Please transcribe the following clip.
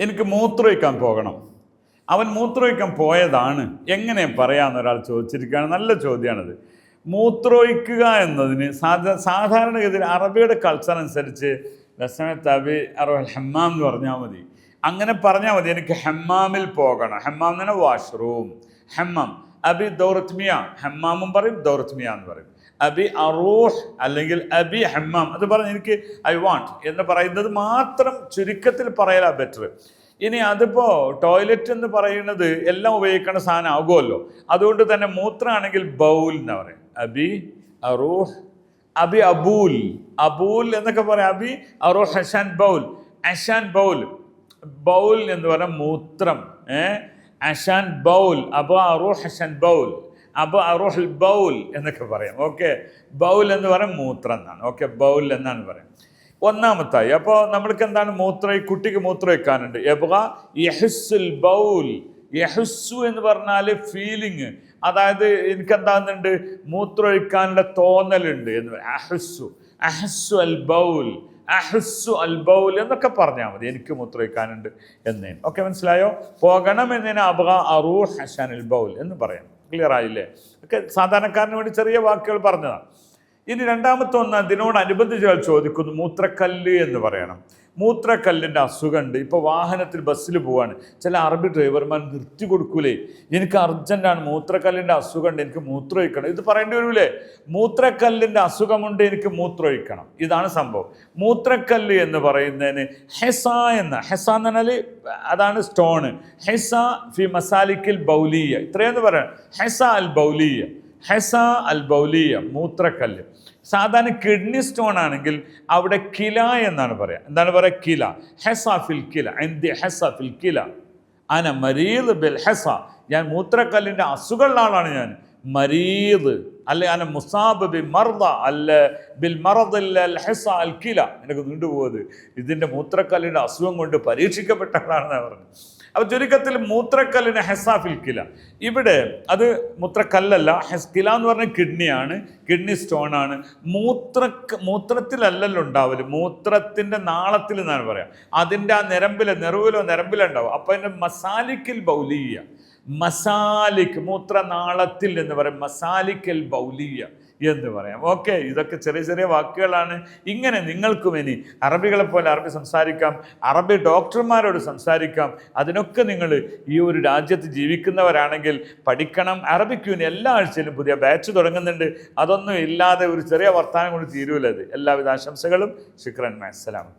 എനിക്ക് മൂത്രമൊഴിക്കാൻ പോകണം. അവൻ മൂത്രമൊഴിക്കാൻ പോയതാണ്. എങ്ങനെ പറയാമെന്ന് ഒരാൾ ചോദിച്ചിരിക്കുകയാണ്. നല്ല ചോദ്യമാണത്. മൂത്രമൊഴിക്കുക എന്നതിന് സാധാരണഗതിയിൽ അറബിയുടെ കൾച്ചർ അനുസരിച്ച് ലസമത്ത് അബി അറുൽ ഹമ്മാം എന്ന് പറഞ്ഞാൽ മതി. അങ്ങനെ പറഞ്ഞാൽ മതി, എനിക്ക് ഹമ്മാമിൽ പോകണം. ഹമ്മാം എന്ന് പറഞ്ഞാൽ വാഷ്റൂം. ഹമ്മാം അബി ദൗറത്മിയ, ഹമ്മാമും പറയും ദൗറത്മിയ എന്ന് പറയും. അബി അറൂഹ് അല്ലെങ്കിൽ അബി ഹമ്മാം, അത് പറഞ്ഞ് എനിക്ക് ഐ വാണ്ട് എന്ന് പറയുന്നത് മാത്രം ചുരുക്കത്തിൽ പറയലാ ബെറ്റർ. ഇനി അതിപ്പോൾ ടോയ്ലറ്റ് എന്ന് പറയുന്നത് എല്ലാം ഉപയോഗിക്കേണ്ട സാധനം ആകുമല്ലോ. അതുകൊണ്ട് തന്നെ മൂത്രമാണെങ്കിൽ ബൗൽ എന്ന് പറയും. അബി അറൂഹ്, അബി അബൂൽ, അബൂൽ എന്നൊക്കെ പറയാം. അബി അറൂഹ് ഹഷാൻ ബൗൽ, അഷാൻ ബൗൽ. ബൗൽ എന്ന് പറഞ്ഞാൽ മൂത്രം. അഷാൻ ബൗൽ, അബു അറൂഹ് ഹഷാൻ ബൗൽ, അബു അറൂഹ് ബൗൽ എന്നൊക്കെ പറയാം. ഓക്കെ, ബൗൽ എന്ന് പറയാം മൂത്രം എന്നാണ്. ഓക്കെ, ബൗൽ എന്നാണ് പറയാം. ഒന്നാമത്തായി അപ്പോൾ നമ്മൾക്ക് എന്താണ് കുട്ടിക്ക് മൂത്രം വയ്ക്കാനുണ്ട്. യഹുസ്സുൽ ബൗൽ, യഹുസ്സു എന്ന് പറഞ്ഞാൽ ഫീലിങ്, അതായത് എനിക്കെന്താകുന്നുണ്ട് മൂത്രമൊഴിക്കാനുള്ള തോന്നലുണ്ട് എന്ന് പറയും. അഹുസ്സു, അഹസ്സു അൽ ബൗൽ, അഹുസ്സു അൽ ബൗൽ എന്നൊക്കെ പറഞ്ഞാൽ മതി, എനിക്ക് മൂത്രമൊഴിക്കാനുണ്ട് എന്നേന്. ഓക്കെ, മനസ്സിലായോ? പോകണം എന്നതിന് അറൂഹ് ഹഷാൻ അൽ ബൗൽ എന്ന് പറയാം. ക്ലിയർ ആയില്ലേ? ഒക്കെ സാധാരണക്കാരന് വേണ്ടി ചെറിയ വാക്കുകൾ പറഞ്ഞതാണ്. ഇനി രണ്ടാമത്തെ ഒന്ന്, അതിനോടനുബന്ധിച്ച് ചോദിക്കുന്നു, മൂത്രക്കല്ല് എന്ന് പറയണം. മൂത്രക്കല്ലിൻ്റെ അസുഖമുണ്ട്. ഇപ്പോൾ വാഹനത്തിൽ ബസ്സിൽ പോവാണ്, ചില അറബി ഡ്രൈവർമാർ നിർത്തി കൊടുക്കൂലേ, എനിക്ക് അർജൻറ്റാണ്, മൂത്രക്കല്ലിൻ്റെ അസുഖമുണ്ട്, എനിക്ക് മൂത്രമൊഴിക്കണം. ഇത് പറയേണ്ടി വരൂലേ? മൂത്രക്കല്ലിൻ്റെ അസുഖമുണ്ട്, എനിക്ക് മൂത്രമൊഴിക്കണം. ഇതാണ് സംഭവം. മൂത്രക്കല്ല് എന്ന് പറയുന്നതിന് ഹെസ എന്ന് പറഞ്ഞാൽ അതാണ് സ്റ്റോണ്. ഹെസ ഫി മസാലിക്കിൽ ബൗലിയ, ഇത്രയെന്ന് പറയാം. ഹെസ അൽ ബൗലിയ, ഹെസ അൽ ബൗലിയ, മൂത്രക്കല്ല്. സാധാരണ കിഡ്നി സ്റ്റോൺ ആണെങ്കിൽ അവിടെ കില എന്നാണ് പറയാം. എന്താണ് പറയുക? കില. ഹെസ ഫിൽ കില, ഹെസ ഫിൽ കില, അന മരീദ് ബിൽ ഹെസ, ഞാൻ മൂത്രക്കല്ലിൻ്റെ അസുഖമുള്ള ആളാണ് ഞാൻ. മരീദ് അല്ലെ അന മുസാബ് ബി മർദ അല്ല ബിൽ മറദ് അൽ ഹെസ അൽ കില. എനിക്ക് നീണ്ടുപോകുന്നത് ഇതിൻ്റെ മൂത്രക്കല്ലിൻ്റെ അസുഖം കൊണ്ട് പരീക്ഷിക്കപ്പെട്ട ആളാണെന്നാണ് പറഞ്ഞത്. അപ്പോൾ ചുരുക്കത്തിൽ മൂത്രക്കല്ലിന് ഹെസാഫിൽ കില. ഇവിടെ അത് മൂത്രക്കല്ലല്ല, കില എന്ന് പറഞ്ഞാൽ കിഡ്നിയാണ്, കിഡ്നി സ്റ്റോൺ ആണ്. മൂത്രത്തിലല്ലല്ലോ ഉണ്ടാവില്ല, മൂത്രത്തിൻ്റെ നാളത്തിൽ എന്നാണ് പറയാം. അതിൻ്റെ ആ നെറുവിലോ ഉണ്ടാവും. അപ്പോൾ അതിൻ്റെ മസാലിക്കിൽ ബൗലിയ, മസാലിക് മൂത്രനാളത്തിൽ എന്ന് പറയും, മസാലിക്കൽ ബൗലിയ എന്ന് പറയാം. ഓക്കെ, ഇതൊക്കെ ചെറിയ ചെറിയ വാക്കുകളാണ്. ഇങ്ങനെ നിങ്ങൾക്കും ഇനി അറബികളെ പോലെ അറബി സംസാരിക്കാം, അറബി ഡോക്ടർമാരോട് സംസാരിക്കാം. അതിനൊക്കെ നിങ്ങൾ ഈ ഒരു രാജ്യത്ത് ജീവിക്കുന്നവരാണെങ്കിൽ പഠിക്കണം. അറബിക്യൂന് എല്ലാ ആഴ്ചയിലും പുതിയ ബാച്ച് തുടങ്ങുന്നുണ്ട്. അതൊന്നും ഇല്ലാതെ ഒരു ചെറിയ വർത്തമാനം കൊണ്ട് തീരൂലത്. എല്ലാവിധ ആശംസകളും. ശുക്രൻ, അസ്സലാം.